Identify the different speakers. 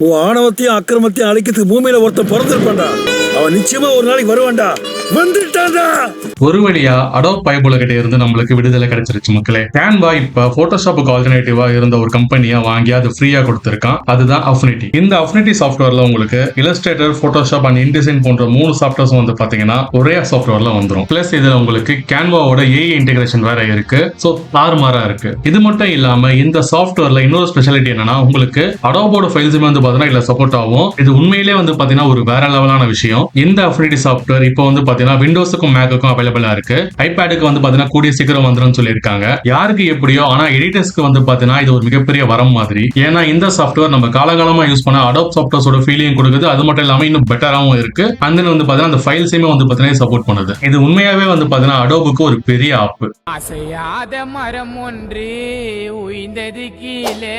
Speaker 1: உன் ஆணவத்தையும் அக்கிரமத்தையும் அழிக்கிறதுக்கு பூமியில ஒருத்தன் பிறந்திருப்பான்டா. அவன் நிச்சயமா ஒரு நாளைக்கு வருவான்டா. வந்துட்டான்டா.
Speaker 2: ஒரு வழியா அடோப் பைபுல கிட்ட இருந்து நம்மளுக்கு விடுதலை கிடைச்சிருச்சு மக்களே. கேன்வா இப்ப போட்டோஷாப்புக்கு ஆல்டர்னேட்டிவா இருந்த ஒரு கம்பெனியா வாங்கி அது ஃப்ரீயா கொடுத்திருக்கான். அதுதான் அஃபினிட்டி. இந்த அஃபினிட்டி சாஃப்ட்வேர்ல உங்களுக்கு இல்லஸ்ட்ரேட்டர், போட்டோஷாப் அண்ட் இன்டிசைன் போன்ற 3 சாஃப்ட்வேர்ஸ் வந்து பாத்தீங்கன்னா ஒரே சாஃப்ட்வேர்ல வந்துரும். பிளஸ் இதுல உங்களுக்கு கேன்வாவோட ஏஐ இன்டெகிரேஷன் வேற இருக்கு. சோ தாறுமாறா இருக்கு. இது மட்டும் இல்லாம இந்த சாஃப்ட்வேர்ல இன்னொரு ஸ்பெஷாலிட்டி என்னன்னா, உங்களுக்கு அடோபோட ஃபைல்ஸுமே வந்து பாத்தீங்கன்னா இதுல சப்போர்ட் ஆகும். இது உண்மையிலே வந்து பாத்தீங்கன்னா ஒரு வேற லெவலான விஷயம். இந்த அஃபினிட்டி சாஃப்ட்வேர் இப்போ வந்து பாத்தீங்கன்னா விண்டோஸுக்கும் மேக்குக்கும் அவைலபிளா இருக்கு. ஐபேடுக்கு வந்து பாத்தீங்கன்னா கூடிய சீக்கிரம் வந்துரும் சொல்லியிருக்காங்க. யாருக்கு எப்படியோ, ஆனா எடிட்டர்ஸ்க்கு வந்து பாத்தீங்கன்னா இது ஒரு மிகப்பெரிய வரம் மாதிரி. ஏன்னா இந்த சாஃப்ட்வேர் நம்ம காலகாலமா யூஸ் பண்ண அடோப் சாஃப்ட்வேர்ஸோட ஃபீலிங் கொடுக்குது. அது மட்டும் இல்லாம இன்னும் பெட்டராவும் இருக்கு. அந்த வந்து பாத்தீங்கன்னா அந்த ஃபைல்ஸையுமே வந்து பாத்தீங்கன்னா சப்போர்ட் பண்ணுது. இது உண்மையாவே வந்து பாத்தீங்கன்னா அடோபுக்கு ஒரு பெரிய ஆப்.
Speaker 3: அசையாத மரம் ஒன்று உயிர்ந்தது கீழே.